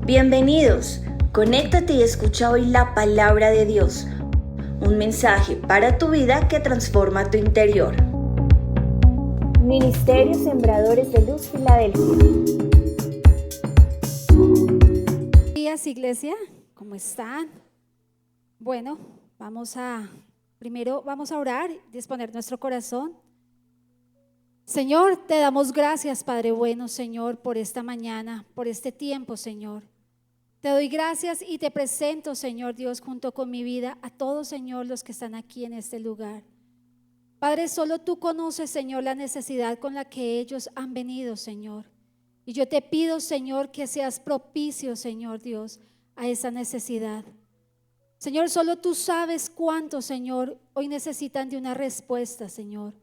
Bienvenidos, conéctate y escucha hoy la palabra de Dios, un mensaje para tu vida que transforma tu interior. Ministerio Sembradores de Luz, Filadelfia. Buenos días, iglesia, ¿cómo están? Bueno, primero vamos a orar, disponer nuestro corazón. Señor, te damos gracias, Padre bueno, Señor, por esta mañana, por este tiempo, Señor. Te doy gracias y te presento, Señor Dios, junto con mi vida, a todos, Señor, los que están aquí en este lugar. Padre, solo tú conoces, Señor, la necesidad con la que ellos han venido, Señor. Y yo te pido, Señor, que seas propicio, Señor Dios, a esa necesidad. Señor, solo tú sabes cuánto, Señor, hoy necesitan de una respuesta, Señor.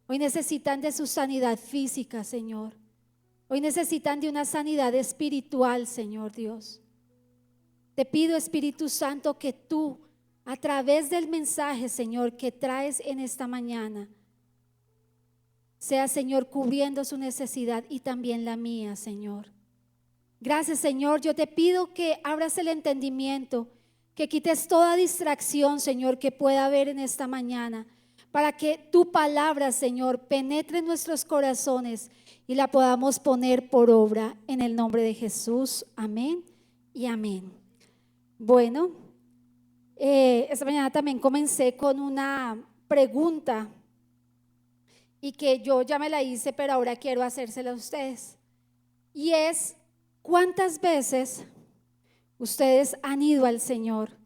Hoy necesitan de su sanidad física, Señor. Hoy necesitan de una sanidad espiritual, Señor Dios. Te pido, Espíritu Santo, que tú, a través del mensaje, Señor, que traes en esta mañana, sea, Señor, cubriendo su necesidad y también la mía, Señor. Gracias, Señor. Yo te pido que abras el entendimiento, que quites toda distracción, Señor, que pueda haber en esta mañana, para que tu palabra, Señor, penetre en nuestros corazones y la podamos poner por obra en el nombre de Jesús. Amén y amén. Bueno, esta mañana también comencé con una pregunta y que yo ya me la hice, pero ahora quiero hacérsela a ustedes. Y es, ¿cuántas veces ustedes han ido al Señor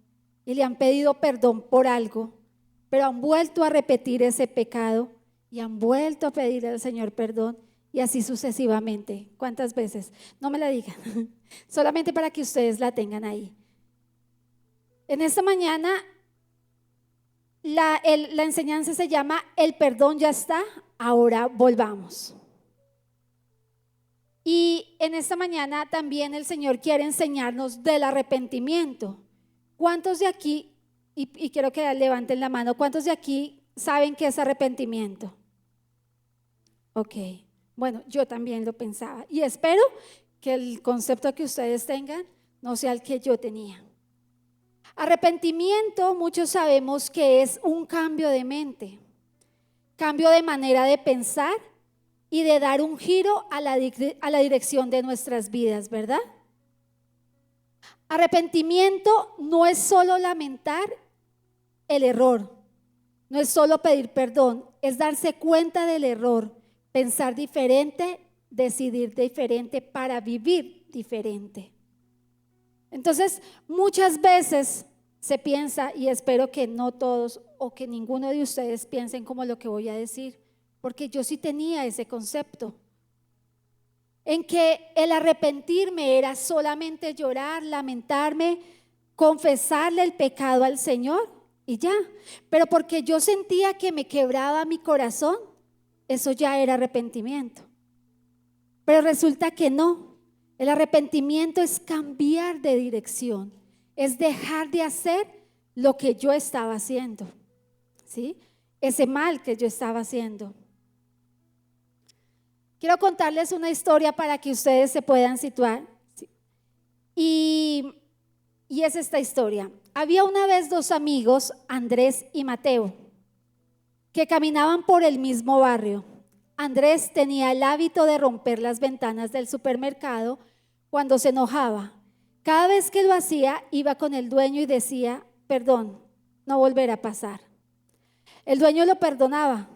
y le han pedido perdón por algo, pero han vuelto a repetir ese pecado y han vuelto a pedirle al Señor perdón y así sucesivamente? ¿Cuántas veces? No me la digan, solamente para que ustedes la tengan ahí. En esta mañana la enseñanza se llama El perdón ya está, ahora volvamos. Y en esta mañana también el Señor quiere enseñarnos del arrepentimiento. ¿Cuántos de aquí, y quiero que levanten la mano, cuántos de aquí saben qué es arrepentimiento? Ok, bueno, yo también lo pensaba y espero que el concepto que ustedes tengan no sea el que yo tenía. Arrepentimiento, muchos sabemos que es un cambio de mente, cambio de manera de pensar y de dar un giro a la dirección de nuestras vidas, ¿verdad? Arrepentimiento no es solo lamentar el error, no es solo pedir perdón, es darse cuenta del error, pensar diferente, decidir diferente para vivir diferente. Entonces, muchas veces se piensa, y espero que no todos o que ninguno de ustedes piensen como lo que voy a decir, porque yo sí tenía ese concepto, en que el arrepentirme era solamente llorar, lamentarme, confesarle el pecado al Señor y ya. Pero porque yo sentía que me quebraba mi corazón, eso ya era arrepentimiento. Pero resulta que no. El arrepentimiento es cambiar de dirección, es dejar de hacer lo que yo estaba haciendo, ¿sí? Ese mal que yo estaba haciendo. Quiero contarles una historia para que ustedes se puedan situar, ¿sí? Y es esta historia. Había una vez dos amigos, Andrés y Mateo, que caminaban por el mismo barrio. Andrés tenía el hábito de romper las ventanas del supermercado cuando se enojaba. Cada vez que lo hacía, iba con el dueño y decía: perdón, no volverá a pasar. El dueño lo perdonaba,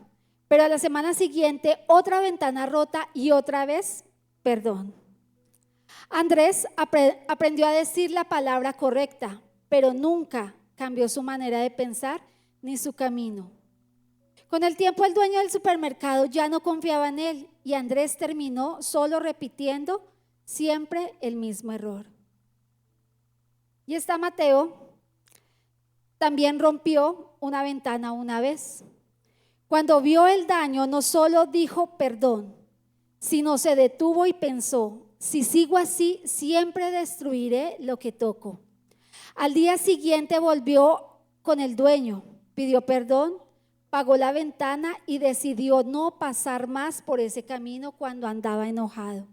pero a la semana siguiente otra ventana rota y otra vez perdón. Andrés aprendió a decir la palabra correcta, pero nunca cambió su manera de pensar ni su camino. Con el tiempo el dueño del supermercado ya no confiaba en él y Andrés terminó solo repitiendo siempre el mismo error. Y está Mateo, también rompió una ventana una vez. Cuando vio el daño no solo dijo perdón, sino se detuvo y pensó: si sigo así siempre destruiré lo que toco. Al día siguiente volvió con el dueño, pidió perdón, pagó la ventana y decidió no pasar más por ese camino cuando andaba enojado.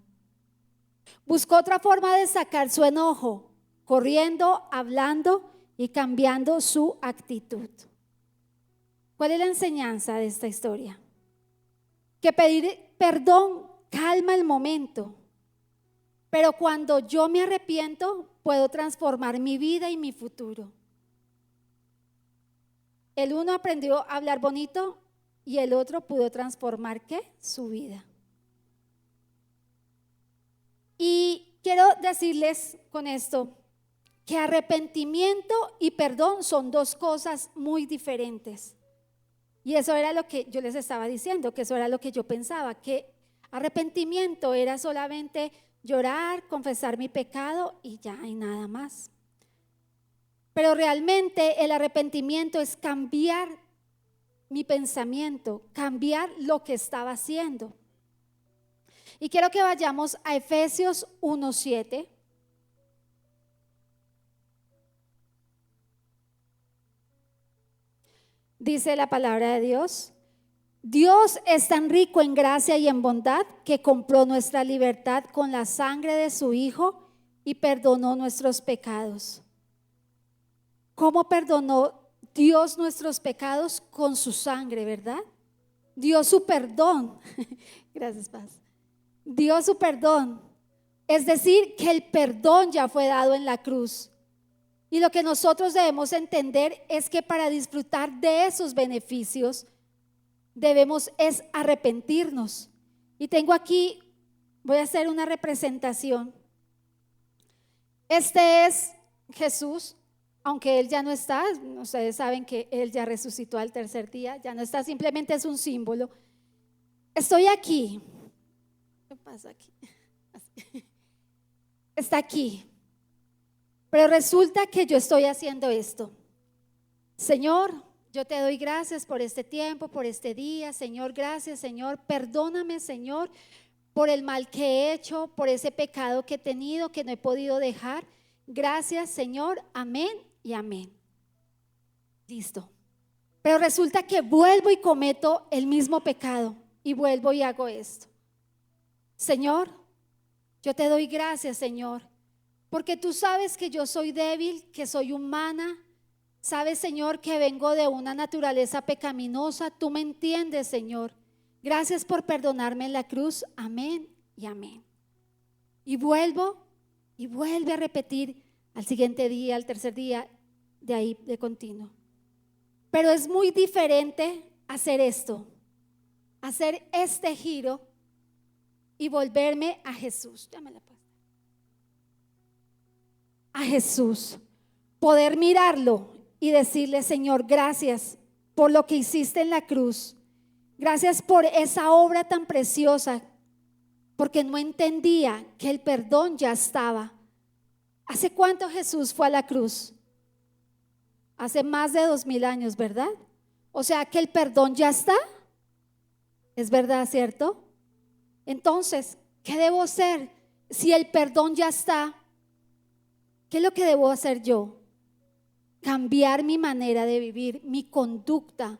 Buscó otra forma de sacar su enojo, corriendo, hablando y cambiando su actitud. ¿Cuál es la enseñanza de esta historia? Que pedir perdón calma el momento, pero cuando yo me arrepiento, puedo transformar mi vida y mi futuro. El uno aprendió a hablar bonito y el otro pudo transformar, ¿qué? Su vida. Y quiero decirles con esto que arrepentimiento y perdón son dos cosas muy diferentes. Y eso era lo que yo les estaba diciendo, que eso era lo que yo pensaba, que arrepentimiento era solamente llorar, confesar mi pecado y ya, y nada más. Pero realmente el arrepentimiento es cambiar mi pensamiento, cambiar lo que estaba haciendo. Y quiero que vayamos a Efesios 1:7. Dice la palabra de Dios: Dios es tan rico en gracia y en bondad que compró nuestra libertad con la sangre de su Hijo y perdonó nuestros pecados. ¿Cómo perdonó Dios nuestros pecados? Con su sangre, ¿verdad? Dio su perdón. Gracias, Paz. Dio su perdón. Es decir, que el perdón ya fue dado en la cruz. Y lo que nosotros debemos entender es que para disfrutar de esos beneficios debemos es arrepentirnos. Y tengo aquí, voy a hacer una representación. Este es Jesús, aunque Él ya no está. Ustedes saben que Él ya resucitó al tercer día, ya no está, simplemente es un símbolo. Estoy aquí. ¿Qué pasa aquí? Está aquí. Pero resulta que yo estoy haciendo esto. Señor, yo te doy gracias por este tiempo, por este día. Señor, gracias, Señor. Perdóname, Señor, por el mal que he hecho, por ese pecado que he tenido, que no he podido dejar. Gracias, Señor. Amén y amén. Listo. Pero resulta que vuelvo y cometo el mismo pecado y vuelvo y hago esto. Señor, yo te doy gracias, Señor, porque tú sabes que yo soy débil, que soy humana. Sabes, Señor, que vengo de una naturaleza pecaminosa. Tú me entiendes, Señor. Gracias por perdonarme en la cruz. Amén y amén. Y vuelvo y vuelve a repetir al siguiente día, al tercer día, de ahí de continuo. Pero es muy diferente hacer esto, hacer este giro y volverme a Jesús. Llámala, pues. A Jesús. Poder mirarlo y decirle: Señor, gracias por lo que hiciste en la cruz. Gracias por esa obra tan preciosa, porque no entendía que el perdón ya estaba. ¿Hace cuánto Jesús fue a la cruz? Hace más de 2000 años, ¿verdad? O sea que el perdón ya está. ¿Es verdad, cierto? Entonces, ¿qué debo hacer? Si el perdón ya está, ¿qué es lo que debo hacer yo? Cambiar mi manera de vivir, mi conducta,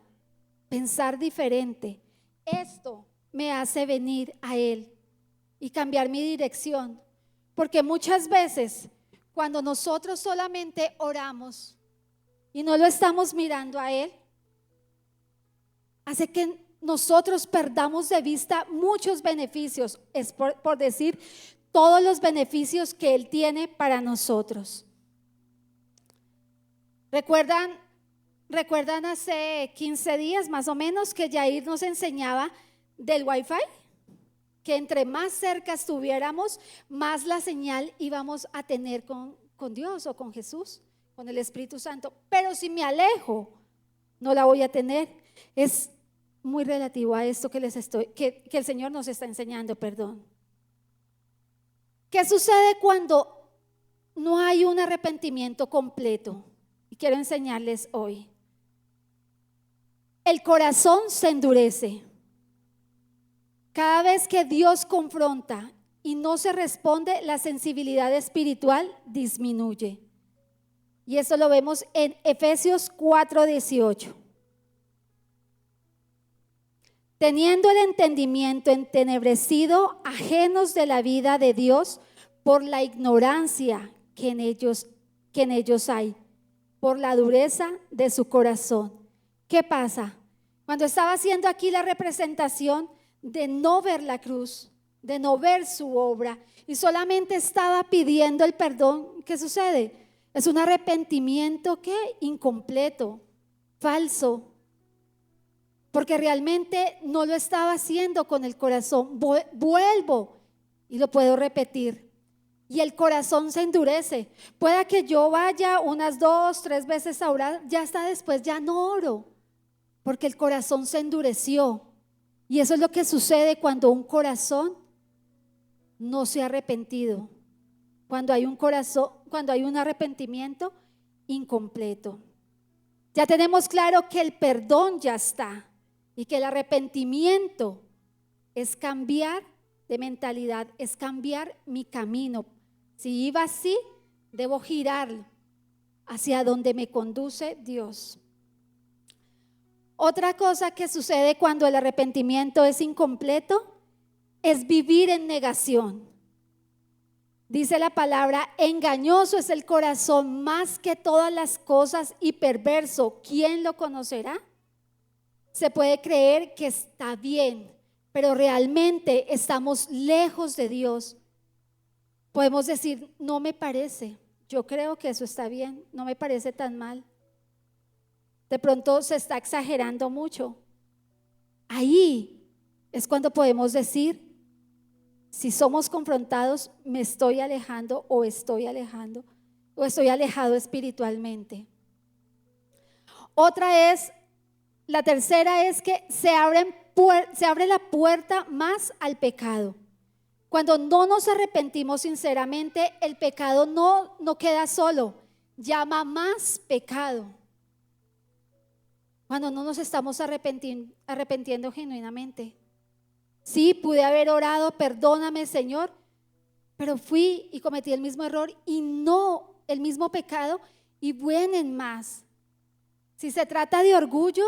pensar diferente. Esto me hace venir a Él y cambiar mi dirección. Porque muchas veces cuando nosotros solamente oramos y no lo estamos mirando a Él, hace que nosotros perdamos de vista muchos beneficios. Es por decir todos los beneficios que Él tiene para nosotros. ¿Recuerdan hace 15 días más o menos que Yair nos enseñaba del Wi-Fi? Que entre más cerca estuviéramos, más la señal íbamos a tener con Dios o con Jesús, con el Espíritu Santo. Pero si me alejo, no la voy a tener. Es muy relativo a esto que el Señor nos está enseñando, perdón. ¿Qué sucede cuando no hay un arrepentimiento completo? Y quiero enseñarles hoy. El corazón se endurece. Cada vez que Dios confronta y no se responde, la sensibilidad espiritual disminuye. Y eso lo vemos en Efesios 4:18. Teniendo el entendimiento entenebrecido, ajenos de la vida de Dios por la ignorancia que en ellos hay, por la dureza de su corazón. ¿Qué pasa? Cuando estaba haciendo aquí la representación de no ver la cruz, de no ver su obra, y solamente estaba pidiendo el perdón, ¿qué sucede? Es un arrepentimiento que incompleto, falso, porque realmente no lo estaba haciendo con el corazón. Vuelvo y lo puedo repetir. Y el corazón se endurece. Pueda que yo vaya unas 2, 3 veces a orar, ya hasta después ya no oro, porque el corazón se endureció. Y eso es lo que sucede cuando un corazón no se ha arrepentido. Cuando hay un arrepentimiento incompleto. Ya tenemos claro que el perdón ya está y que el arrepentimiento es cambiar de mentalidad, es cambiar mi camino. Si iba así, debo girar hacia donde me conduce Dios. Otra cosa que sucede cuando el arrepentimiento es incompleto es vivir en negación. Dice la palabra, engañoso es el corazón más que todas las cosas y perverso, ¿quién lo conocerá? Se puede creer que está bien, pero realmente estamos lejos de Dios. Podemos decir, no me parece, yo creo que eso está bien, no me parece tan mal. De pronto se está exagerando mucho. Ahí es cuando podemos decir, si somos confrontados, me estoy alejando o estoy alejado espiritualmente. La tercera es que se abre la puerta más al pecado. Cuando no nos arrepentimos sinceramente, el pecado no queda solo, llama más pecado. Cuando no nos estamos arrepintiendo genuinamente. Sí, pude haber orado, perdóname Señor, pero fui y cometí el mismo error y no el mismo pecado y vienen más. Si se trata de orgullo,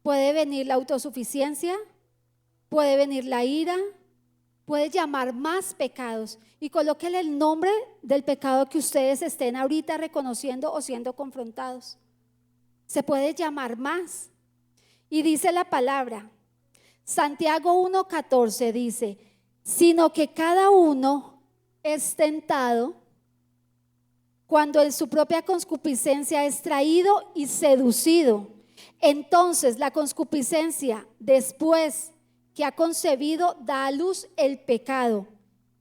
puede venir la autosuficiencia, puede venir la ira, puede llamar más pecados y colóquenle el nombre del pecado que ustedes estén ahorita reconociendo o siendo confrontados. Se puede llamar más. Y dice la palabra, Santiago 1:14 dice, sino que cada uno es tentado cuando en su propia concupiscencia es traído y seducido. Entonces la concupiscencia, después que ha concebido, da a luz el pecado,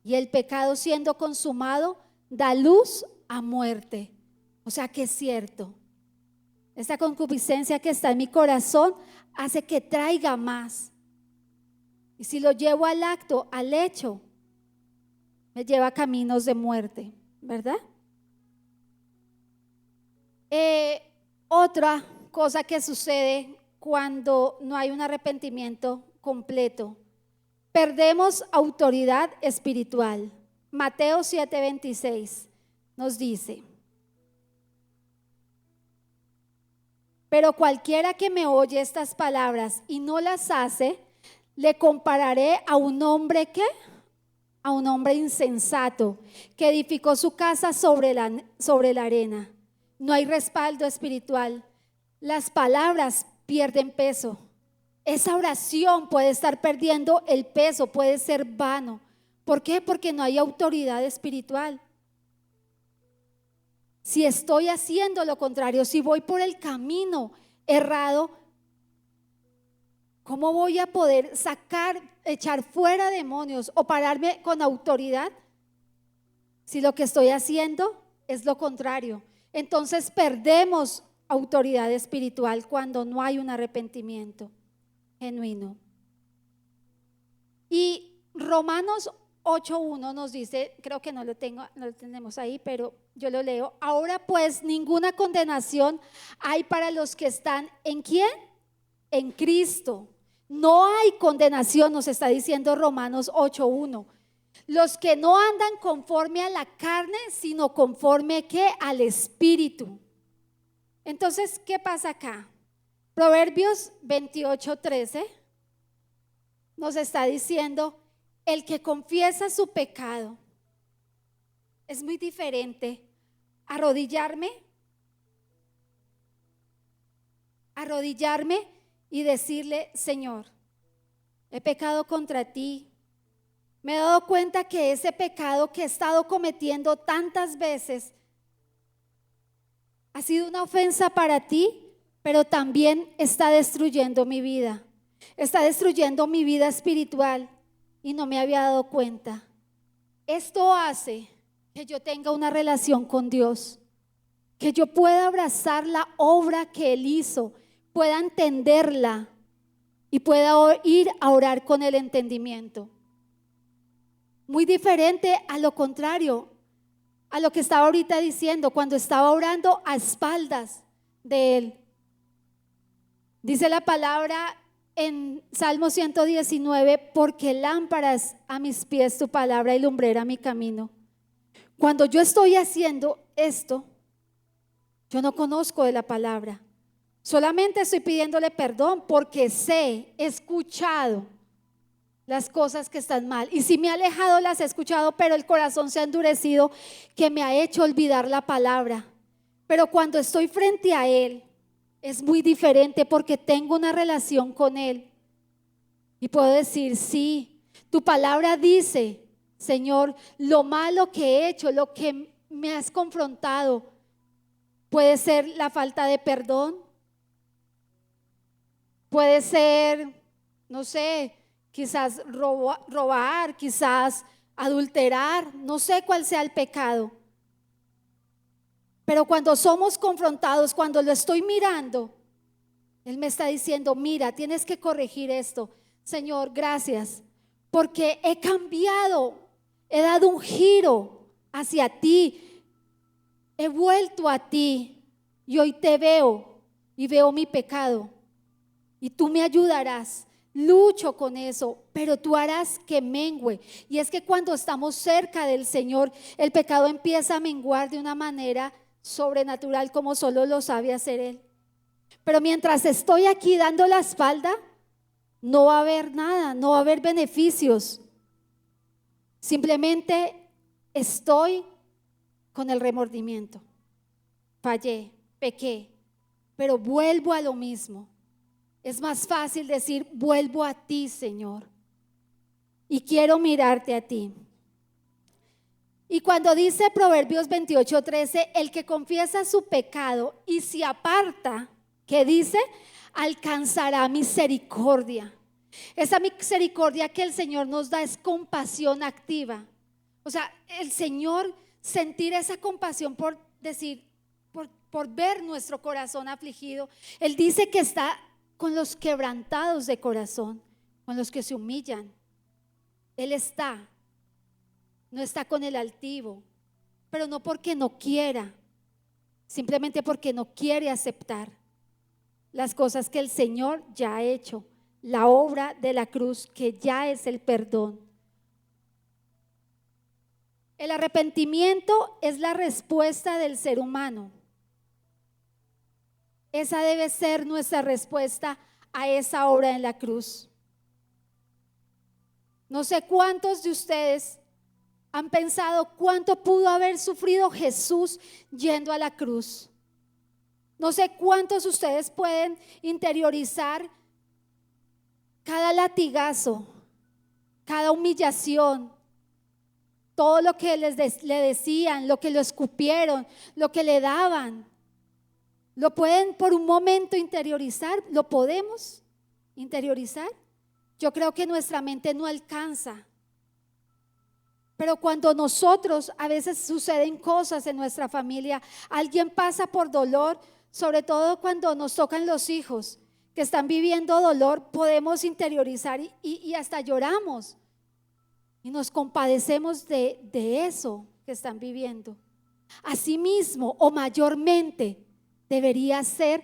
y el pecado siendo consumado da luz a muerte. O sea que es cierto, esta concupiscencia que está en mi corazón hace que traiga más. Y si lo llevo al acto, al hecho, me lleva a caminos de muerte, ¿verdad? Otra cosa que sucede cuando no hay un arrepentimiento completo, perdemos autoridad espiritual. Mateo 7:26 nos dice, pero cualquiera que me oye estas palabras y no las hace, le compararé a un hombre ¿qué? A un hombre insensato que edificó su casa sobre la arena. No hay respaldo espiritual. Las palabras pierden peso. Esa oración puede estar perdiendo el peso, puede ser vano. ¿Por qué? Porque no hay autoridad espiritual. Si estoy haciendo lo contrario, si voy por el camino errado, ¿cómo voy a poder echar fuera demonios o pararme con autoridad si lo que estoy haciendo es lo contrario? Entonces perdemos autoridad espiritual cuando no hay un arrepentimiento genuino. Y Romanos 8:1 nos dice, creo que no lo tenemos ahí, pero yo lo leo. Ahora pues ninguna condenación hay para los que están ¿en quién? En Cristo. No hay condenación, nos está diciendo Romanos 8:1. Los que no andan conforme a la carne, sino conforme ¿qué? Al Espíritu. Entonces, ¿qué pasa acá? Proverbios 28:13 nos está diciendo, el que confiesa su pecado es muy diferente arrodillarme y decirle: Señor, he pecado contra ti. Me he dado cuenta que ese pecado que he estado cometiendo tantas veces ha sido una ofensa para ti, pero también está destruyendo mi vida. Está destruyendo mi vida espiritual y no me había dado cuenta. Esto hace que yo tenga una relación con Dios, que yo pueda abrazar la obra que Él hizo, pueda entenderla y pueda ir a orar con el entendimiento. Muy diferente a lo contrario, a lo que estaba ahorita diciendo, cuando estaba orando a espaldas de Él. Dice la palabra en Salmo 119: porque lámpara es a mis pies tu palabra y lumbrera mi camino. Cuando yo estoy haciendo esto, yo no conozco de la palabra, solamente estoy pidiéndole perdón porque he escuchado las cosas que están mal, y si me he alejado las he escuchado, pero el corazón se ha endurecido, que me ha hecho olvidar la palabra. Pero cuando estoy frente a Él es muy diferente, porque tengo una relación con Él y puedo decir: sí, tu palabra dice, Señor, lo malo que he hecho, lo que me has confrontado, puede ser la falta de perdón, puede ser, no sé, quizás robar, quizás adulterar, no sé cuál sea el pecado. Pero cuando somos confrontados, cuando lo estoy mirando, Él me está diciendo: mira, tienes que corregir esto. Señor, gracias, porque he cambiado, he dado un giro hacia ti, he vuelto a ti y hoy te veo y veo mi pecado y tú me ayudarás. Lucho con eso, pero tú harás que mengüe. Y es que cuando estamos cerca del Señor, el pecado empieza a menguar de una manera sobrenatural, como solo lo sabe hacer Él. Pero mientras estoy aquí dando la espalda, no va a haber nada, no va a haber beneficios. Simplemente estoy con el remordimiento. Fallé, pequé, pero vuelvo a lo mismo. Es más fácil decir: vuelvo a ti, Señor, y quiero mirarte a ti. Y cuando dice Proverbios 28:13, el que confiesa su pecado y se aparta, ¿qué dice? Alcanzará misericordia. Esa misericordia que el Señor nos da es compasión activa. O sea, el Señor, sentir esa compasión por decir, por ver nuestro corazón afligido. Él dice que está con los quebrantados de corazón, con los que se humillan. Él no está con el altivo, pero no porque no quiera, simplemente porque no quiere aceptar las cosas que el Señor ya ha hecho, la obra de la cruz, que ya es el perdón. El arrepentimiento es la respuesta del ser humano. Esa debe ser nuestra respuesta a esa obra en la cruz. No sé cuántos de ustedes han pensado cuánto pudo haber sufrido Jesús yendo a la cruz. No sé cuántos de ustedes pueden interiorizar cada latigazo, cada humillación, todo lo que le decían, lo que lo escupieron, lo que le daban. ¿Lo pueden por un momento interiorizar? ¿Lo podemos interiorizar? Yo creo que nuestra mente no alcanza. Pero cuando nosotros, a veces suceden cosas en nuestra familia, alguien pasa por dolor, sobre todo cuando nos tocan los hijos que están viviendo dolor, podemos interiorizar y hasta lloramos y nos compadecemos de eso que están viviendo. Asimismo o mayormente debería ser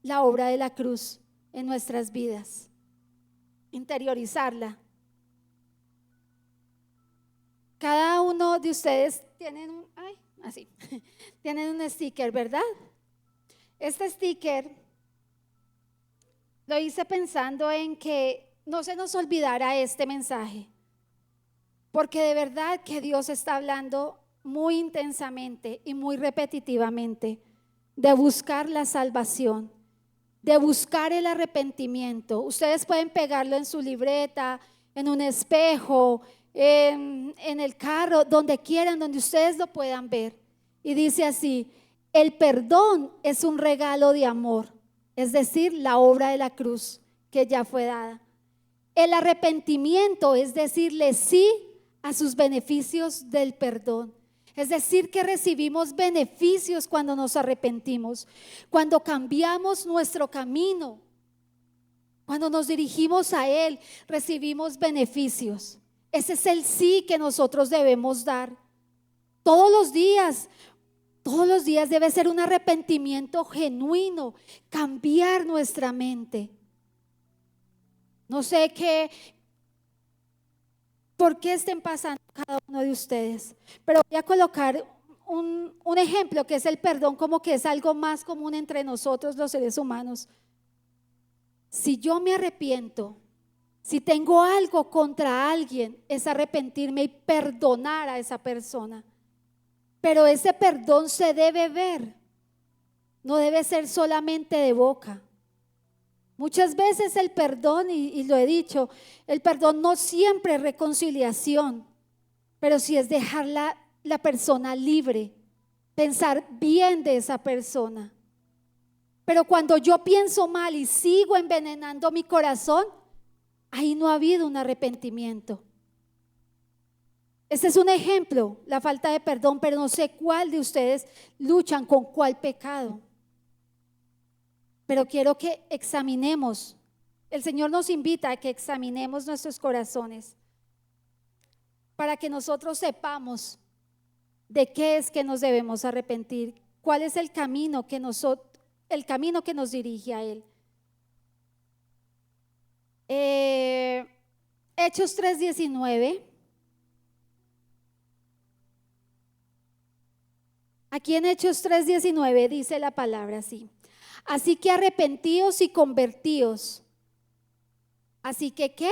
la obra de la cruz en nuestras vidas, interiorizarla. Cada uno de ustedes tienen tienen un sticker, ¿verdad? Este sticker lo hice pensando en que no se nos olvidara este mensaje, porque de verdad que Dios está hablando muy intensamente y muy repetitivamente de buscar la salvación, de buscar el arrepentimiento. Ustedes pueden pegarlo en su libreta, en un espejo, en el carro, donde quieran, donde ustedes lo puedan ver. Y dice así: el perdón es un regalo de amor, es decir, la obra de la cruz que ya fue dada. El arrepentimiento es decirle sí a sus beneficios del perdón. Es decir, que recibimos beneficios cuando nos arrepentimos, cuando cambiamos nuestro camino, cuando nos dirigimos a Él, recibimos beneficios. Ese es el sí que nosotros debemos dar todos los días. Todos los días debe ser un arrepentimiento genuino, cambiar nuestra mente. No sé por qué estén pasando cada uno de ustedes, pero voy a colocar un ejemplo que es el perdón, como que es algo más común entre nosotros los seres humanos. Si yo me arrepiento, si tengo algo contra alguien, es arrepentirme y perdonar a esa persona. Pero ese perdón se debe ver, no debe ser solamente de boca. Muchas veces el perdón, y lo he dicho, el perdón no siempre es reconciliación, pero sí es dejar la persona libre, pensar bien de esa persona. Pero cuando yo pienso mal y sigo envenenando mi corazón, ahí no ha habido un arrepentimiento. Este es un ejemplo, la falta de perdón, pero no sé cuál de ustedes luchan con cuál pecado. Pero quiero que examinemos. El Señor nos invita a que examinemos nuestros corazones para que nosotros sepamos de qué es que nos debemos arrepentir, cuál es el camino que nos dirige a Él. Hechos 3:19. Aquí en Hechos 3:19 dice la palabra así: así que arrepentíos y convertíos. Así que ¿qué?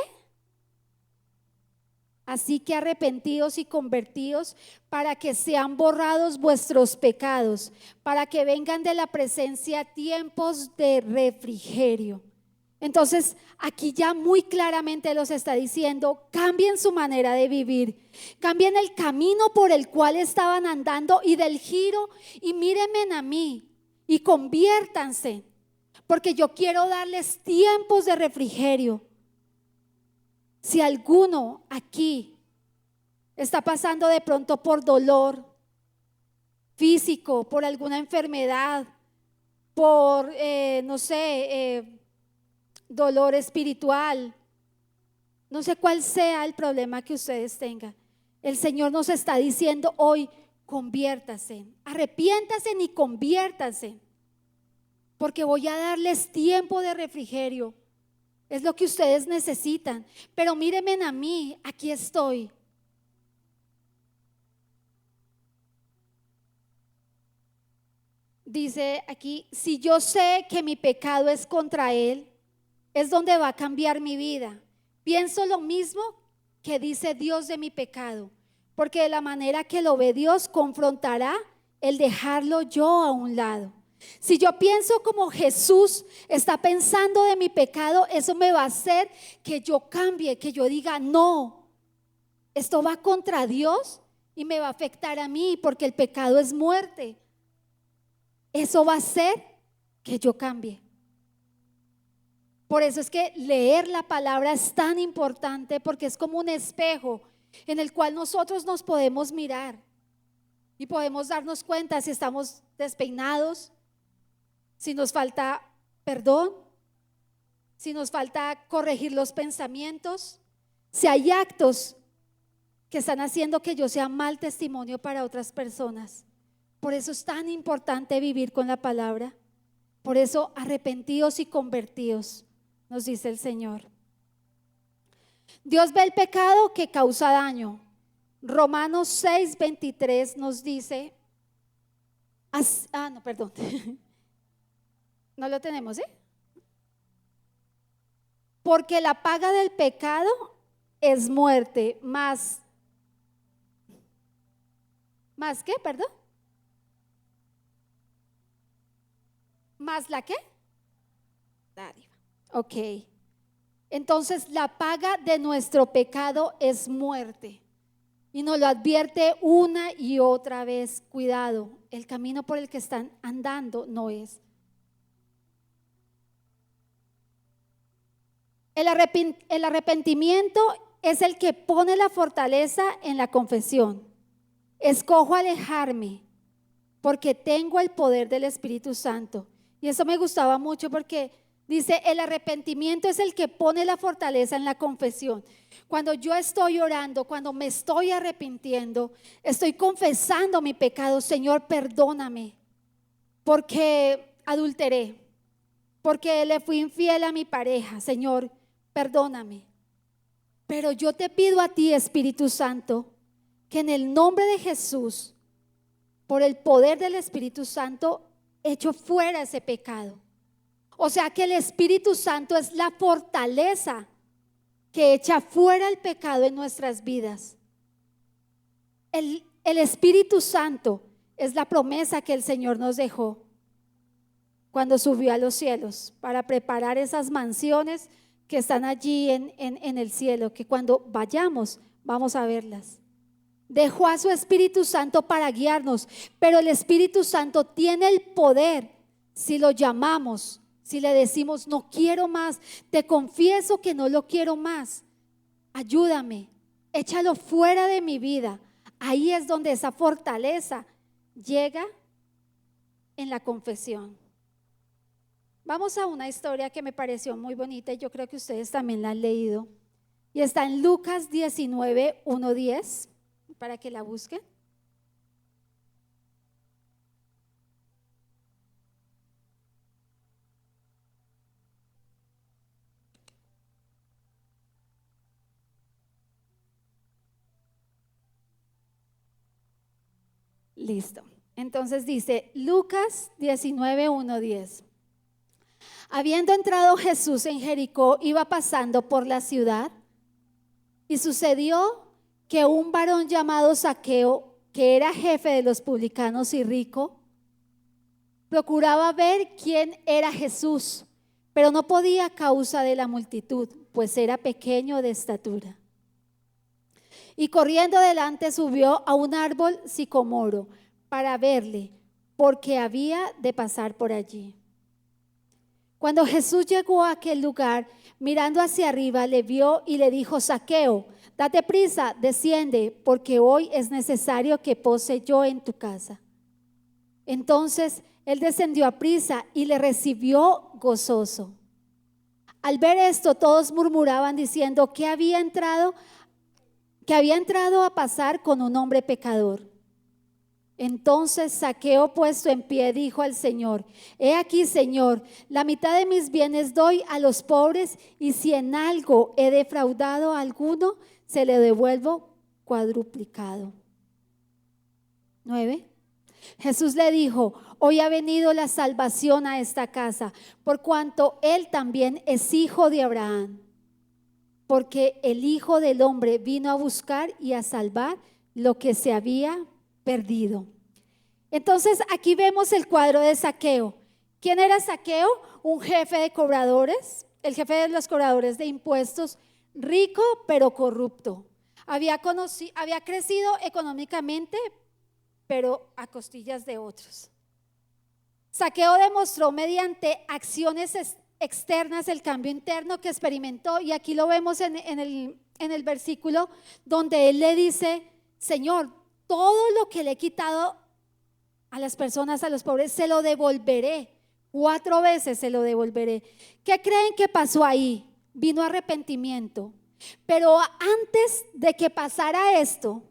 Así que arrepentíos y convertíos para que sean borrados vuestros pecados, para que vengan de la presencia tiempos de refrigerio. Entonces aquí ya muy claramente los está diciendo: cambien su manera de vivir, cambien el camino por el cual estaban andando y del giro, y mírenme a mí y conviértanse, porque yo quiero darles tiempos de refrigerio. Si alguno aquí está pasando de pronto por dolor físico, por alguna enfermedad, por dolor espiritual, no sé cuál sea el problema que ustedes tengan, el Señor nos está diciendo hoy: conviértase, arrepiéntase y conviértase, porque voy a darles tiempo de refrigerio. Es lo que ustedes necesitan. Pero mírenme a mí, aquí estoy. Dice aquí: si yo sé que mi pecado es contra Él, es donde va a cambiar mi vida. Pienso lo mismo que dice Dios de mi pecado, porque de la manera que lo ve Dios, confrontará el dejarlo yo a un lado. Si yo pienso como Jesús está pensando de mi pecado, eso me va a hacer que yo cambie, que yo diga: no, esto va contra Dios y me va a afectar a mí, porque el pecado es muerte. Eso va a hacer que yo cambie. Por eso es que leer la palabra es tan importante, porque es como un espejo en el cual nosotros nos podemos mirar y podemos darnos cuenta si estamos despeinados, si nos falta perdón, si nos falta corregir los pensamientos, si hay actos que están haciendo que yo sea mal testimonio para otras personas. Por eso es tan importante vivir con la palabra. Por eso arrepentidos y convertidos, nos dice el Señor. Dios ve el pecado que causa daño. Romanos 6:23 nos dice, no lo tenemos, porque la paga del pecado es muerte, mas ¿Más qué, perdón? ¿Más la qué? Dádiva. Ok. Entonces la paga de nuestro pecado es muerte. Y nos lo advierte una y otra vez. Cuidado, el camino por el que están andando no es. El arrepentimiento es el que pone la fortaleza en la confesión. Escojo alejarme porque tengo el poder del Espíritu Santo. Y eso me gustaba mucho porque dice, el arrepentimiento es el que pone la fortaleza en la confesión. Cuando yo estoy orando, cuando me estoy arrepintiendo, estoy confesando mi pecado. Señor, perdóname porque adulteré, porque le fui infiel a mi pareja. Señor, perdóname. Pero yo te pido a ti, Espíritu Santo, que en el nombre de Jesús, por el poder del Espíritu Santo, echo fuera ese pecado. O sea que el Espíritu Santo es la fortaleza que echa fuera el pecado en nuestras vidas. El Espíritu Santo es la promesa que el Señor nos dejó cuando subió a los cielos para preparar esas mansiones que están allí en el cielo, que cuando vayamos vamos a verlas. Dejó a su Espíritu Santo para guiarnos, pero el Espíritu Santo tiene el poder si lo llamamos. Si le decimos, no quiero más, te confieso que no lo quiero más, ayúdame, échalo fuera de mi vida. Ahí es donde esa fortaleza llega en la confesión. Vamos a una historia que me pareció muy bonita y yo creo que ustedes también la han leído. Y está en Lucas 19, 1-10, para que la busquen. Listo. Entonces dice Lucas 19, 1-10. Habiendo entrado Jesús en Jericó, iba pasando por la ciudad y sucedió que un varón llamado Zaqueo, que era jefe de los publicanos y rico, procuraba ver quién era Jesús, pero no podía a causa de la multitud, pues era pequeño de estatura. Y corriendo adelante subió a un árbol sicomoro para verle, porque había de pasar por allí. Cuando Jesús llegó a aquel lugar, mirando hacia arriba, le vio y le dijo: Zaqueo, date prisa, desciende, porque hoy es necesario que pose yo en tu casa. Entonces él descendió a prisa y le recibió gozoso. Al ver esto, todos murmuraban diciendo que había entrado a pasar con un hombre pecador. Entonces Zaqueo, puesto en pie, dijo al Señor: He aquí, Señor, la mitad de mis bienes doy a los pobres, y si en algo he defraudado a alguno, se le devuelvo cuadruplicado. 9. Jesús le dijo: Hoy ha venido la salvación a esta casa, por cuanto él también es hijo de Abraham. Porque el Hijo del Hombre vino a buscar y a salvar lo que se había perdido. Entonces aquí vemos el cuadro de Zaqueo. ¿Quién era Zaqueo? Un jefe de cobradores, el jefe de los cobradores de impuestos, rico pero corrupto. Había crecido económicamente, pero a costillas de otros. Zaqueo demostró mediante acciones externas el cambio interno que experimentó, y aquí lo vemos en el versículo donde él le dice: Señor, todo lo que le he quitado a las personas, a los pobres, se lo devolveré. 4 veces se lo devolveré. ¿Qué creen que pasó ahí? Vino arrepentimiento. Pero antes de que pasara esto,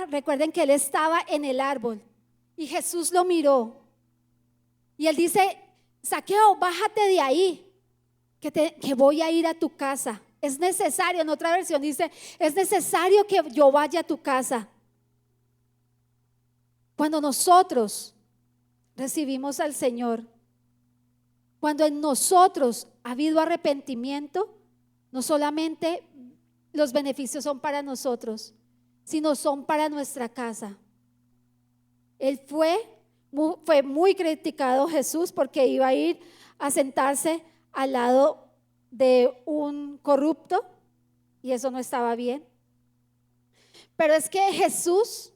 recuerden que él estaba en el árbol y Jesús lo miró. Y él dice: Zaqueo, bájate de ahí, que voy a ir a tu casa. Es necesario, en otra versión dice: es necesario que yo vaya a tu casa. Cuando nosotros recibimos al Señor, cuando en nosotros ha habido arrepentimiento, no solamente los beneficios son para nosotros, sino son para nuestra casa. Él fue muy criticado, Jesús, porque iba a ir a sentarse al lado de un corrupto y eso no estaba bien. Pero es que Jesús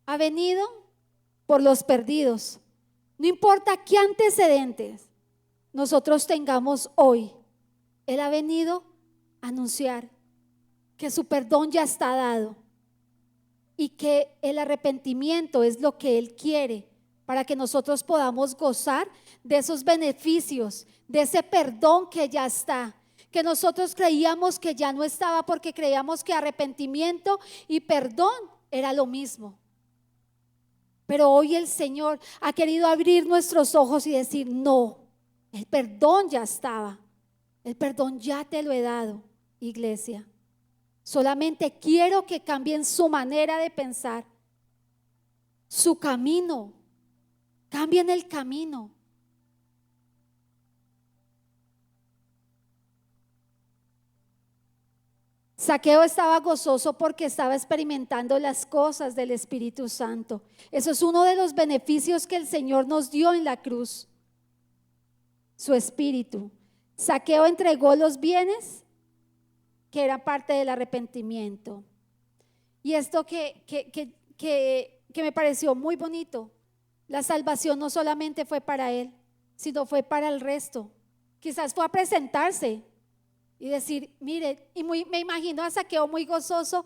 ha venido por los perdidos. No importa qué antecedentes nosotros tengamos hoy, Él ha venido a anunciar que su perdón ya está dado y que el arrepentimiento es lo que Él quiere para que nosotros podamos gozar de esos beneficios, de ese perdón que ya está, que nosotros creíamos que ya no estaba porque creíamos que arrepentimiento y perdón era lo mismo. Pero hoy el Señor ha querido abrir nuestros ojos y decir: no, el perdón ya estaba, el perdón ya te lo he dado, iglesia. Solamente quiero que cambien su manera de pensar, su camino, cambien el camino. Zaqueo estaba gozoso porque estaba experimentando las cosas del Espíritu Santo. Eso es uno de los beneficios que el Señor nos dio en la cruz, su Espíritu. Zaqueo entregó los bienes que era parte del arrepentimiento. Y esto que me pareció muy bonito, la salvación no solamente fue para él, sino fue para el resto. Quizás fue a presentarse y decir: mire, y me imagino a Zaqueo muy gozoso,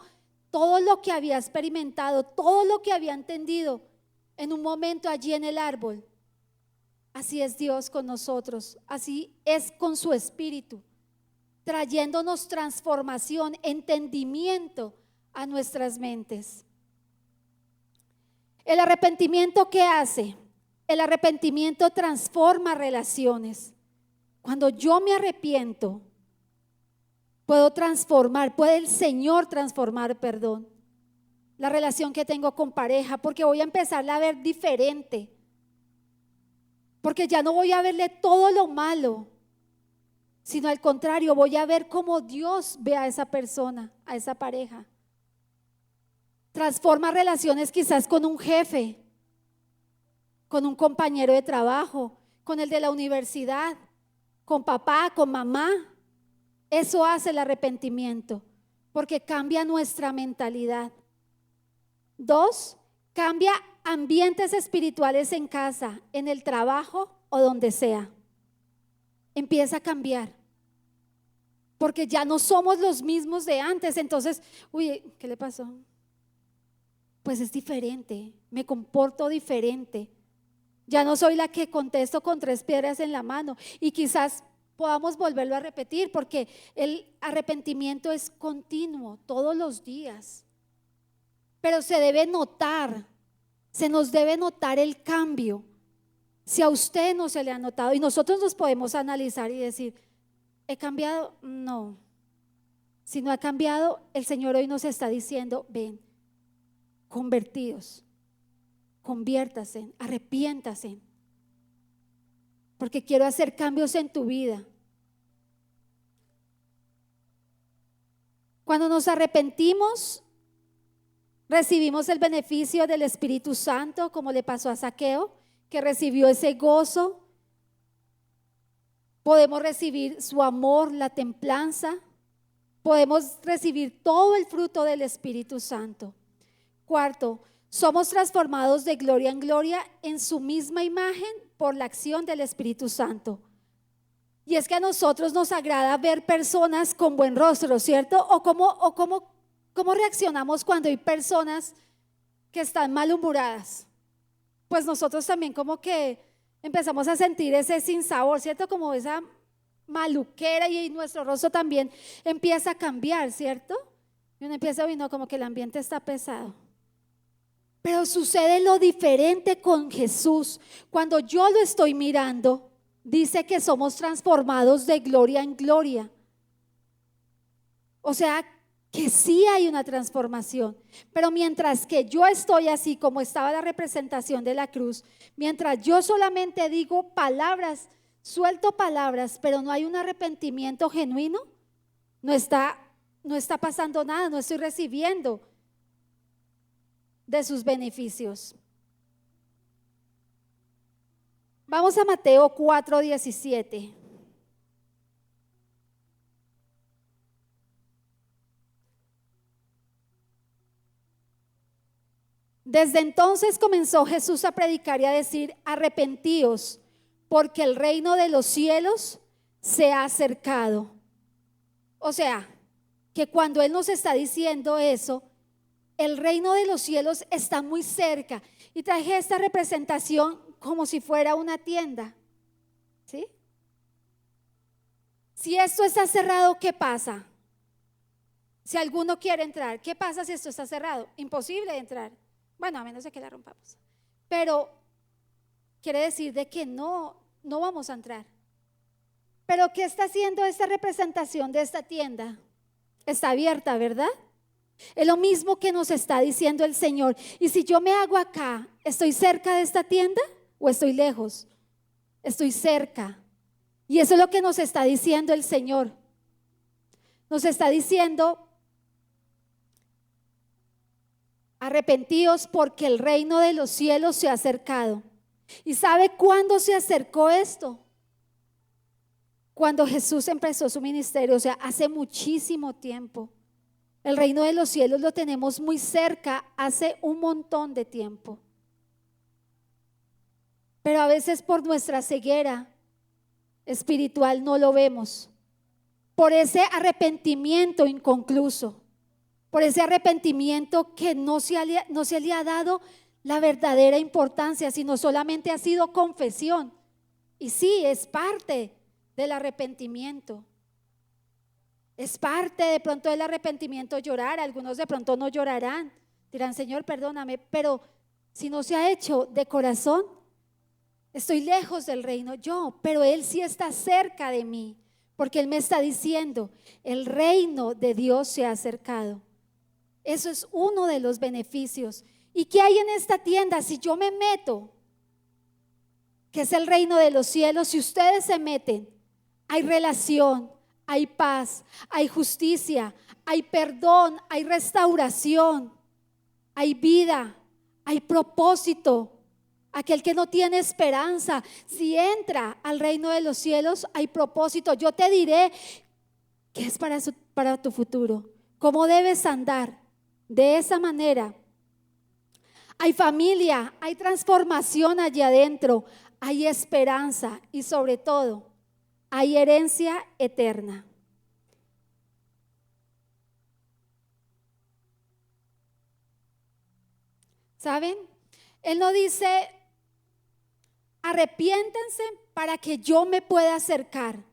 todo lo que había experimentado, todo lo que había entendido en un momento allí en el árbol. Así es Dios con nosotros, así es con su Espíritu, trayéndonos transformación, entendimiento a nuestras mentes. El arrepentimiento, ¿qué hace? El arrepentimiento transforma relaciones. Cuando yo me arrepiento, puedo transformar, puede el Señor transformar, perdón, la relación que tengo con pareja, porque voy a empezarla a ver diferente, porque ya no voy a verle todo lo malo, sino al contrario, voy a ver cómo Dios ve a esa persona, a esa pareja. Transforma relaciones quizás con un jefe, con un compañero de trabajo, con el de la universidad, con papá, con mamá. Eso hace el arrepentimiento, porque cambia nuestra mentalidad. 2, cambia ambientes espirituales en casa, en el trabajo o donde sea. Empieza a cambiar, porque ya no somos los mismos de antes. Entonces, ¿qué le pasó? Pues es diferente, me comporto diferente. Ya no soy la que contesto con 3 piedras en la mano. Y quizás podamos volverlo a repetir, porque el arrepentimiento es continuo, todos los días. Pero se debe notar, se nos debe notar el cambio. Si a usted no se le ha notado, y nosotros nos podemos analizar y decir: ¿he cambiado? No. Si no ha cambiado, el Señor hoy nos está diciendo: ven, convertidos, conviértase, arrepiéntase, porque quiero hacer cambios en tu vida. Cuando nos arrepentimos, recibimos el beneficio del Espíritu Santo, como le pasó a Zaqueo, que recibió ese gozo. Podemos recibir su amor, la templanza. Podemos recibir todo el fruto del Espíritu Santo. 4, somos transformados de gloria en gloria en su misma imagen por la acción del Espíritu Santo. Y es que a nosotros nos agrada ver personas con buen rostro, ¿cierto? O cómo reaccionamos cuando hay personas que están malhumoradas. Pues nosotros también como que empezamos a sentir ese sinsabor, ¿cierto? Como esa maluquera, y nuestro rostro también empieza a cambiar, ¿cierto? Y uno empieza a ver, no, como que el ambiente está pesado. Pero sucede lo diferente con Jesús. Cuando yo lo estoy mirando, dice que somos transformados de gloria en gloria. O sea, que sí hay una transformación. Pero mientras que yo estoy así como estaba la representación de la cruz, mientras yo solamente digo palabras, suelto palabras, pero no hay un arrepentimiento genuino, no está pasando nada, no estoy recibiendo de sus beneficios. Vamos a Mateo 4:17. Desde entonces comenzó Jesús a predicar y a decir: arrepentíos, porque el reino de los cielos se ha acercado. O sea, que cuando Él nos está diciendo eso, el reino de los cielos está muy cerca. Y traje esta representación como si fuera una tienda, ¿sí? Si esto está cerrado, ¿qué pasa? Si alguno quiere entrar, ¿qué pasa si esto está cerrado? Imposible entrar. Bueno, a menos de que la rompamos. Pero quiere decir de que no vamos a entrar. Pero ¿qué está haciendo esta representación de esta tienda? Está abierta, ¿verdad? Es lo mismo que nos está diciendo el Señor. Y si yo me hago acá, ¿estoy cerca de esta tienda o estoy lejos? Estoy cerca. Y eso es lo que nos está diciendo el Señor. Nos está diciendo: arrepentíos, porque el reino de los cielos se ha acercado. ¿Y sabe cuándo se acercó esto? Cuando Jesús empezó su ministerio, o sea, hace muchísimo tiempo. El reino de los cielos lo tenemos muy cerca hace un montón de tiempo. Pero a veces por nuestra ceguera espiritual no lo vemos. Por ese arrepentimiento inconcluso. Por ese arrepentimiento que no se le ha dado la verdadera importancia, sino solamente ha sido confesión. Y sí, es parte del arrepentimiento. Es parte de pronto del arrepentimiento llorar. Algunos de pronto no llorarán. Dirán: Señor, perdóname. Pero si no se ha hecho de corazón, estoy lejos del reino pero Él sí está cerca de mí. Porque Él me está diciendo: el reino de Dios se ha acercado. Eso es uno de los beneficios. ¿Y qué hay en esta tienda? Si yo me meto, que es el reino de los cielos, si ustedes se meten, hay relación, hay paz, hay justicia, hay perdón, hay restauración, hay vida, hay propósito. Aquel que no tiene esperanza, si entra al reino de los cielos, hay propósito. Yo te diré qué es para tu futuro, cómo debes andar. De esa manera hay familia, hay transformación allí adentro, hay esperanza y sobre todo hay herencia eterna. ¿Saben? Él no dice: arrepiéntanse para que yo me pueda acercar.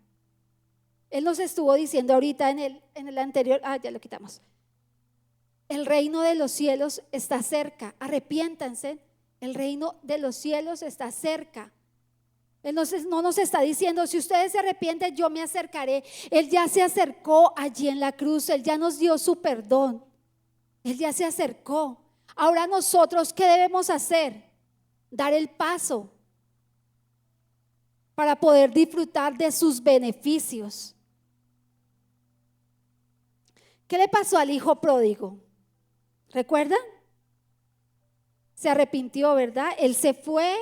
Él nos estuvo diciendo ahorita en el anterior, ya lo quitamos. El reino de los cielos está cerca. Arrepiéntanse. El reino de los cielos está cerca. Él no nos está diciendo: si ustedes se arrepienten, yo me acercaré. Él ya se acercó allí en la cruz. Él ya nos dio su perdón. Él ya se acercó. Ahora nosotros, ¿qué debemos hacer? Dar el paso para poder disfrutar de sus beneficios. ¿Qué le pasó al hijo pródigo? ¿Recuerdan? Se arrepintió, ¿verdad? Él se fue,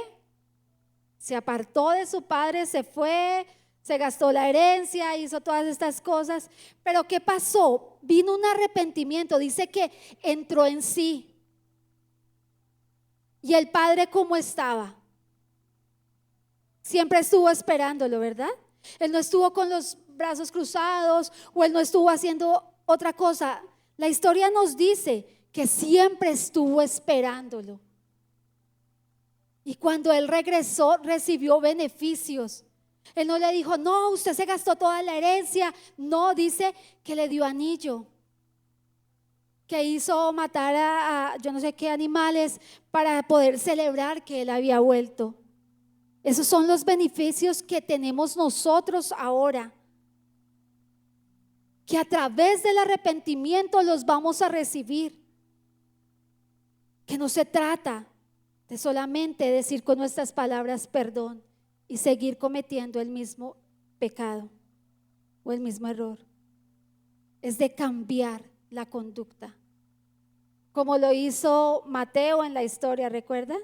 se apartó de su padre, se fue, se gastó la herencia, hizo todas estas cosas. Pero ¿qué pasó? Vino un arrepentimiento, dice que entró en sí. ¿Y el padre cómo estaba? Siempre estuvo esperándolo, ¿verdad? Él no estuvo con los brazos cruzados o él no estuvo haciendo otra cosa. La historia nos dice que siempre estuvo esperándolo. Y cuando él regresó, recibió beneficios. Él no le dijo: no, usted se gastó toda la herencia. No, dice que le dio anillo, que hizo matar a yo no sé qué animales para poder celebrar que él había vuelto. Esos son los beneficios que tenemos nosotros ahora, que a través del arrepentimiento los vamos a recibir. Que no se trata de solamente decir con nuestras palabras perdón y seguir cometiendo el mismo pecado o el mismo error. Es de cambiar la conducta. como lo hizo Mateo en la historia, ¿recuerda?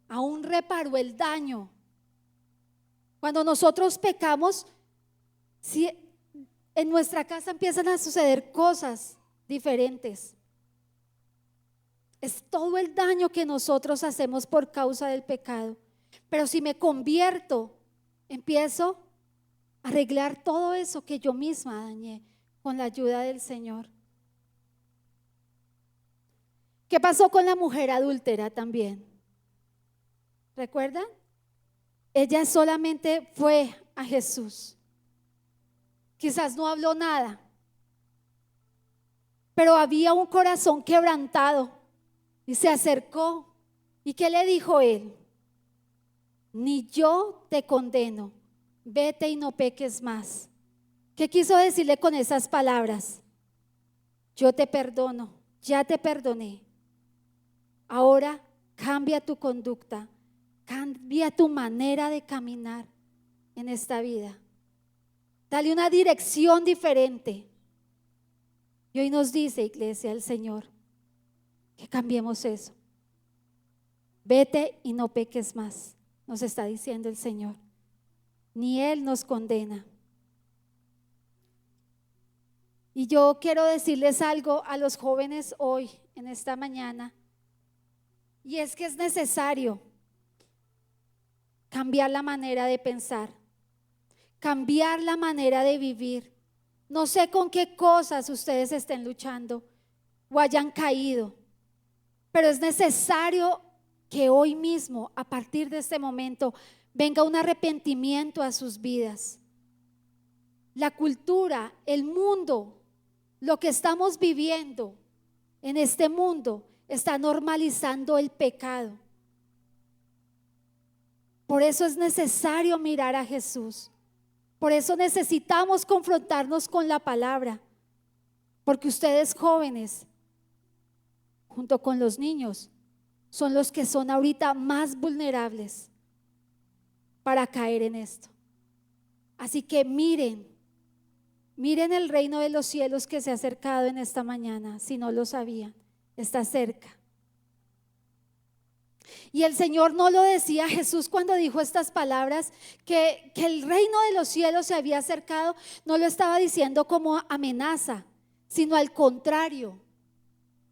Aún reparó el daño. Cuando nosotros pecamos, si en nuestra casa empiezan a suceder cosas diferentes. Es todo el daño que nosotros hacemos por causa del pecado. Pero si me convierto, empiezo a arreglar todo eso que yo misma dañé con la ayuda del Señor. ¿Qué pasó con la mujer adúltera también? ¿Recuerdan? Ella solamente fue a Jesús. Quizás no habló nada, pero había un corazón quebrantado y se acercó. ¿Y qué le dijo él? Ni yo te condeno, vete y no peques más. ¿Qué quiso decirle con esas palabras? Yo te perdono, ya te perdoné. Ahora cambia tu conducta, cambia tu manera de caminar en esta vida. Dale una dirección diferente. Y hoy nos dice, iglesia, el Señor, que cambiemos eso. Vete y no peques más, nos está diciendo el Señor. Ni Él nos condena. Y yo quiero decirles algo a los jóvenes hoy, en esta mañana. Y es que es necesario cambiar la manera de pensar, cambiar la manera de vivir. No sé con qué cosas ustedes estén luchando o hayan caído, pero es necesario que hoy mismo, a partir de este momento, venga un arrepentimiento a sus vidas. La cultura, el mundo, lo que estamos viviendo en este mundo está normalizando el pecado. Por eso es necesario mirar a Jesús. Por eso necesitamos confrontarnos con la palabra. Porque ustedes jóvenes, junto con los niños, son los que son ahorita más vulnerables para caer en esto. Así que miren el reino de los cielos que se ha acercado en esta mañana, si no lo sabían, está cerca. Y el Señor no lo decía, Jesús cuando dijo estas palabras, que el reino de los cielos se había acercado, no lo estaba diciendo como amenaza, sino al contrario,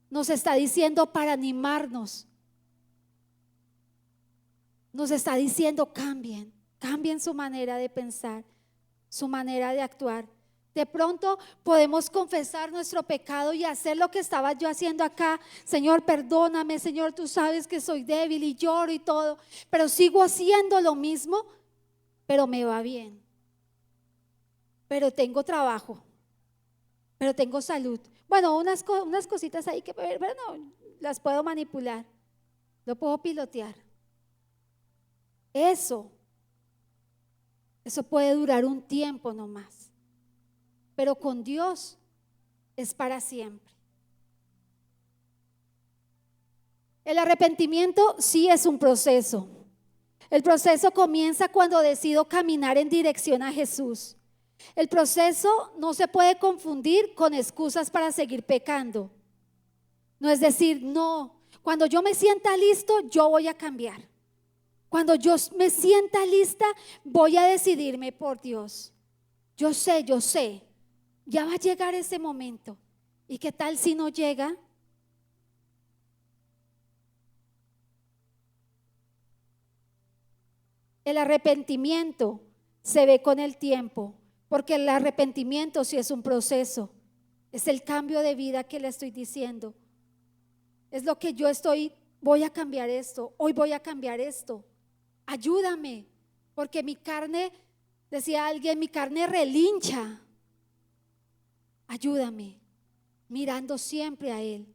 nos está diciendo para animarnos. Nos está diciendo cambien su manera de pensar, su manera de actuar. De pronto podemos confesar nuestro pecado y hacer lo que estaba yo haciendo acá. Señor, perdóname, Señor, tú sabes que soy débil y lloro y todo, pero sigo haciendo lo mismo, pero me va bien. Pero tengo trabajo, pero tengo salud. Bueno, unas cositas ahí que, bueno, las puedo manipular, lo puedo pilotear. Eso puede durar un tiempo nomás. Pero con Dios es para siempre. El arrepentimiento sí es un proceso. El proceso comienza cuando decido caminar en dirección a Jesús. El proceso no se puede confundir con excusas para seguir pecando. No es decir, no, cuando yo me sienta listo, yo voy a cambiar. Cuando yo me sienta lista, voy a decidirme por Dios. Yo sé. Ya va a llegar ese momento. ¿Y qué tal si no llega? El arrepentimiento se ve con el tiempo, porque el arrepentimiento sí es un proceso. Es el cambio de vida que le estoy diciendo. Es lo que yo voy a cambiar esto, hoy voy a cambiar esto. Ayúdame, porque mi carne, decía alguien, mi carne relincha. Ayúdame, mirando siempre a Él.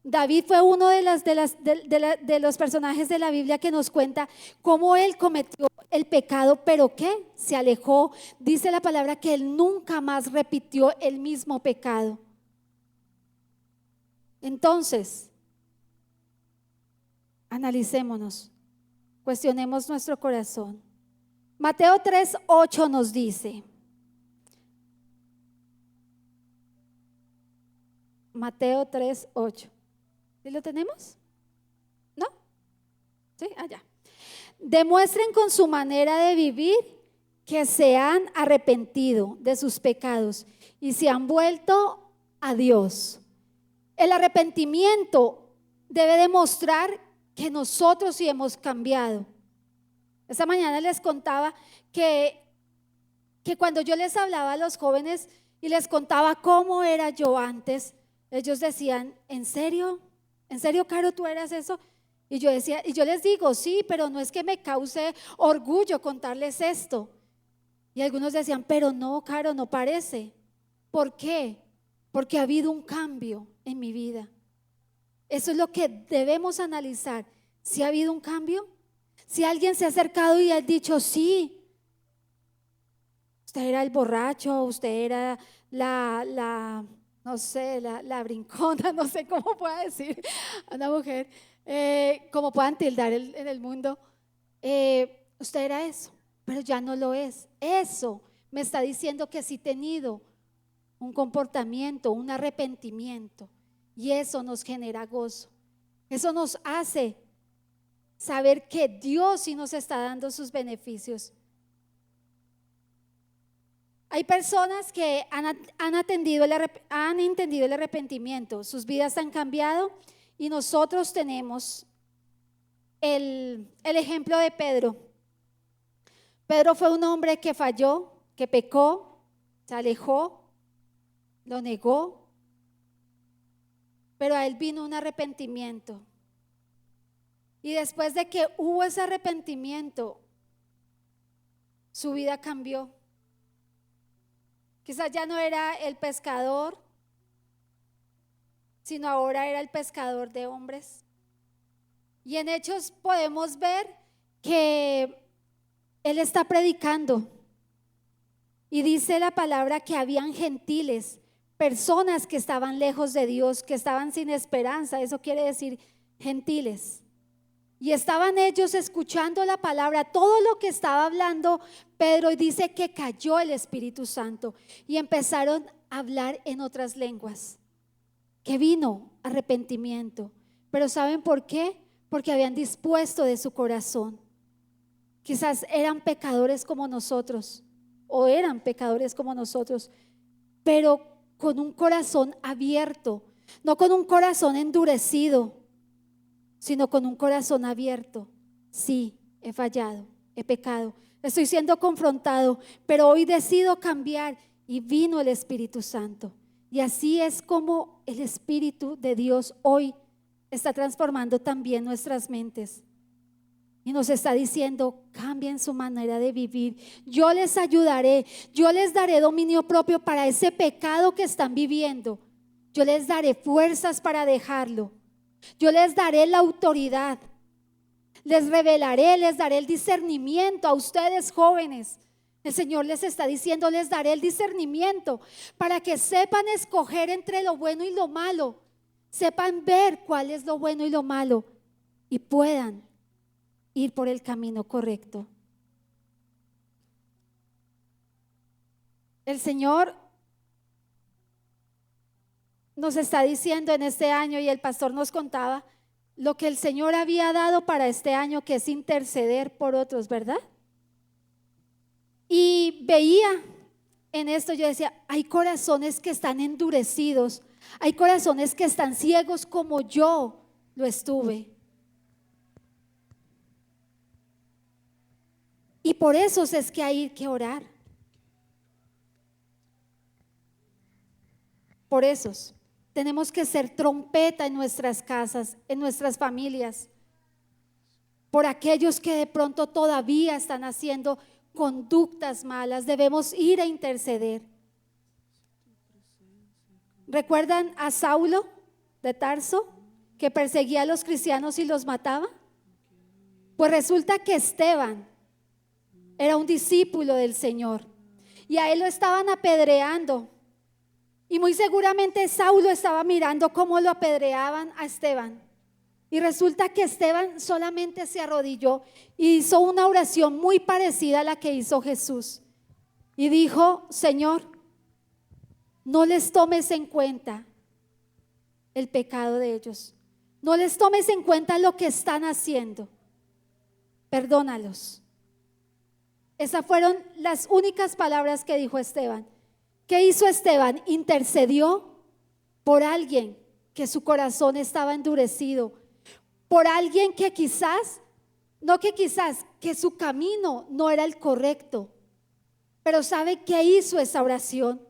David fue uno de los personajes de la Biblia que nos cuenta cómo él cometió el pecado, pero que se alejó. Dice la palabra que él nunca más repitió el mismo pecado. Entonces, analicémonos, cuestionemos nuestro corazón. Mateo 3:8 nos dice: Mateo 3:8. ¿Sí lo tenemos? ¿No? ¿Sí? Allá. Demuestren con su manera de vivir que se han arrepentido de sus pecados y se han vuelto a Dios. El arrepentimiento debe demostrar que nosotros sí hemos cambiado. Esta mañana les contaba que cuando yo les hablaba a los jóvenes y les contaba cómo era yo antes, ellos decían, ¿en serio? ¿En serio, Caro, tú eras eso? Y yo decía, y yo les digo, sí, pero no es que me cause orgullo contarles esto. Y algunos decían, pero no, Caro, no parece. ¿Por qué? Porque ha habido un cambio en mi vida. Eso es lo que debemos analizar. Si ha habido un cambio, si alguien se ha acercado y ha dicho, sí, usted era el borracho, usted era no sé, la brincona, no sé cómo pueda decir a una mujer, como puedan tildar en el mundo, usted era eso, pero ya no lo es. Eso me está diciendo que sí he tenido un comportamiento, un arrepentimiento, y eso nos genera gozo. Eso nos hace saber que Dios sí nos está dando sus beneficios. Hay personas que han entendido el arrepentimiento, sus vidas han cambiado, y nosotros tenemos el ejemplo de Pedro. Pedro fue un hombre que falló, que pecó, se alejó, lo negó, pero a él vino un arrepentimiento. Y después de que hubo ese arrepentimiento, su vida cambió. Quizás ya no era el pescador, sino ahora era el pescador de hombres. Y en Hechos podemos ver que él está predicando. Y dice la palabra que habían gentiles, personas que estaban lejos de Dios, que estaban sin esperanza. Eso quiere decir gentiles. Y estaban ellos escuchando la palabra, todo lo que estaba hablando Pedro, y dice que cayó el Espíritu Santo y empezaron a hablar en otras lenguas, que vino arrepentimiento. Pero ¿saben por qué? Porque habían dispuesto de su corazón. Quizás eran pecadores como nosotros, o eran pecadores como nosotros, pero con un corazón abierto, no con un corazón endurecido, sino con un corazón abierto. Sí, he fallado, he pecado, estoy siendo confrontado, pero hoy decido cambiar, y vino el Espíritu Santo. Y así es como el Espíritu de Dios hoy está transformando también nuestras mentes y nos está diciendo, cambien su manera de vivir, yo les ayudaré, yo les daré dominio propio para ese pecado que están viviendo, yo les daré fuerzas para dejarlo. Yo les daré la autoridad, les revelaré, les daré el discernimiento a ustedes jóvenes. El Señor les está diciendo, les daré el discernimiento para que sepan escoger entre lo bueno y lo malo, sepan ver cuál es lo bueno y lo malo y puedan ir por el camino correcto. El Señor nos está diciendo en este año, y el pastor nos contaba lo que el Señor había dado para este año, que es interceder por otros, ¿verdad? Y veía en esto, yo decía, hay corazones que están endurecidos, hay corazones que están ciegos como yo lo estuve. Y por eso es que hay que orar. Por esos. Tenemos que ser trompeta en nuestras casas, en nuestras familias, por aquellos que de pronto todavía están haciendo conductas malas. Debemos ir a interceder. ¿Recuerdan a Saulo de Tarso, que perseguía a los cristianos y los mataba? Pues resulta que Esteban era un discípulo del Señor y a él lo estaban apedreando. Y muy seguramente Saulo estaba mirando cómo lo apedreaban a Esteban. Y resulta que Esteban solamente se arrodilló y hizo una oración muy parecida a la que hizo Jesús. Y dijo, Señor, no les tomes en cuenta el pecado de ellos. No les tomes en cuenta lo que están haciendo. Perdónalos. Esas fueron las únicas palabras que dijo Esteban. ¿Qué hizo Esteban? Intercedió por alguien que su corazón estaba endurecido, por alguien que que su camino no era el correcto. Pero ¿sabe qué hizo esa oración?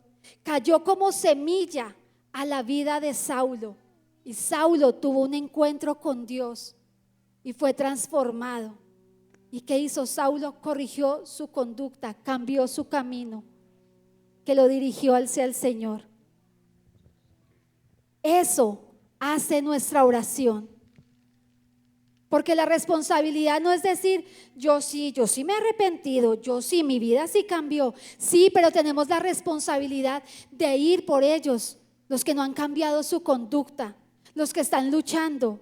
Cayó como semilla a la vida de Saulo. Y Saulo tuvo un encuentro con Dios y fue transformado. ¿Y qué hizo Saulo? Corrigió su conducta, cambió su camino, que lo dirigió hacia el Señor. Eso hace nuestra oración. Porque la responsabilidad no es decir, yo sí me he arrepentido, yo sí, mi vida sí cambió. Sí, pero tenemos la responsabilidad de ir por ellos, los que no han cambiado su conducta, los que están luchando,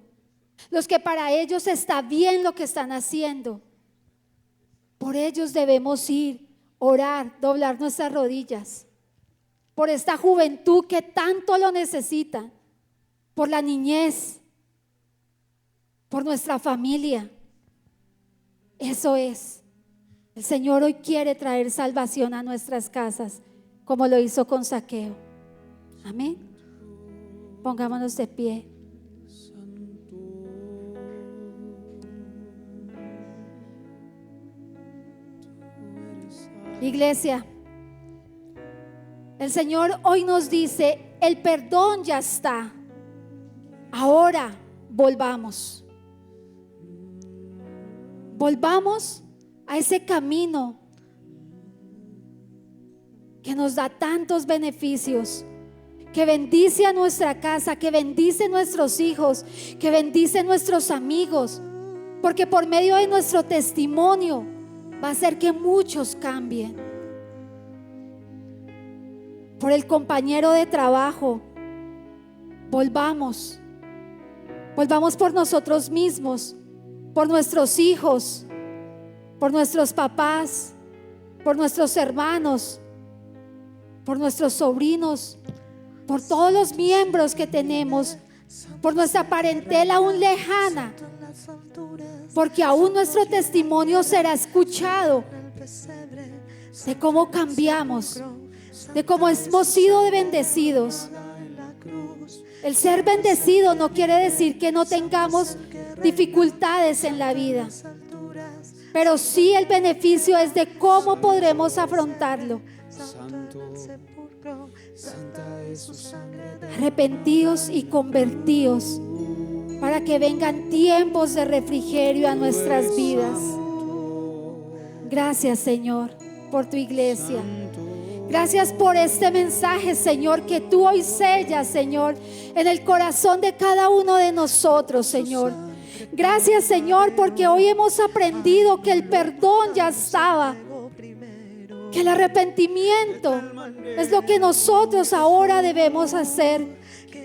los que para ellos está bien lo que están haciendo. Por ellos debemos ir, orar, doblar nuestras rodillas. Por esta juventud que tanto lo necesita, por la niñez, por nuestra familia. Eso es. El Señor hoy quiere traer salvación a nuestras casas, como lo hizo con Zaqueo. Amén. Pongámonos de pie. Iglesia, el Señor hoy nos dice, el perdón ya está. Ahora volvamos. Volvamos a ese camino que nos da tantos beneficios, que bendice a nuestra casa, que bendice a nuestros hijos, que bendice a nuestros amigos, porque por medio de nuestro testimonio va a hacer que muchos cambien. Por el compañero de trabajo, volvamos por nosotros mismos, por nuestros hijos, por nuestros papás, por nuestros hermanos, por nuestros sobrinos, por todos los miembros que tenemos, por nuestra parentela aún lejana, porque aún nuestro testimonio será escuchado de cómo cambiamos, de cómo hemos sido bendecidos. El ser bendecido no quiere decir que no tengamos dificultades en la vida, pero sí el beneficio es de cómo podremos afrontarlo. Arrepentidos y convertidos para que vengan tiempos de refrigerio a nuestras vidas. Gracias, Señor, por tu iglesia. Gracias por este mensaje, Señor, que tú hoy sellas, Señor, en el corazón de cada uno de nosotros, Señor. Gracias, Señor, porque hoy hemos aprendido que el perdón ya estaba, que el arrepentimiento es lo que nosotros ahora debemos hacer.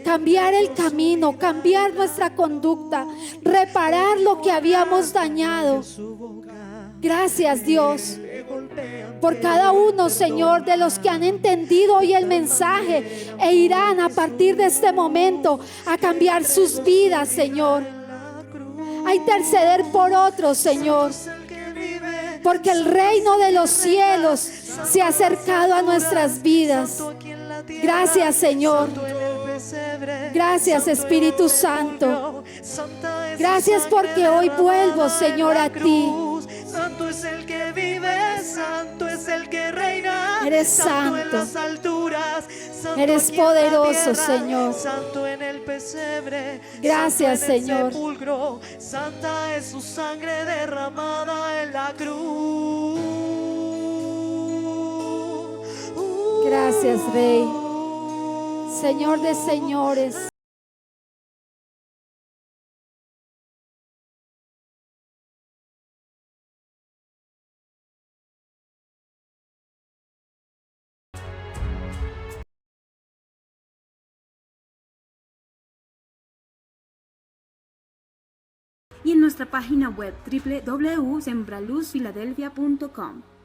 Cambiar el camino, cambiar nuestra conducta, reparar lo que habíamos dañado. Gracias, Dios, por cada uno, Señor, de los que han entendido hoy el mensaje e irán a partir de este momento a cambiar sus vidas, Señor, a interceder por otros, Señor, porque el reino de los cielos se ha acercado a nuestras vidas. Gracias, Señor. Gracias, Espíritu Santo. Gracias porque hoy vuelvo, Señor, a ti. Santo es el que vive, santo es el que reina. Eres santo en santo. las alturas, santo Eres aquí en la poderoso, tierra, Señor. santo en el pesebre, Gracias, santo en el Señor. sepulcro, santa es su sangre derramada en la cruz. Gracias, Rey, Señor de señores. Y en nuestra página web www.sembraluzfiladelfia.com.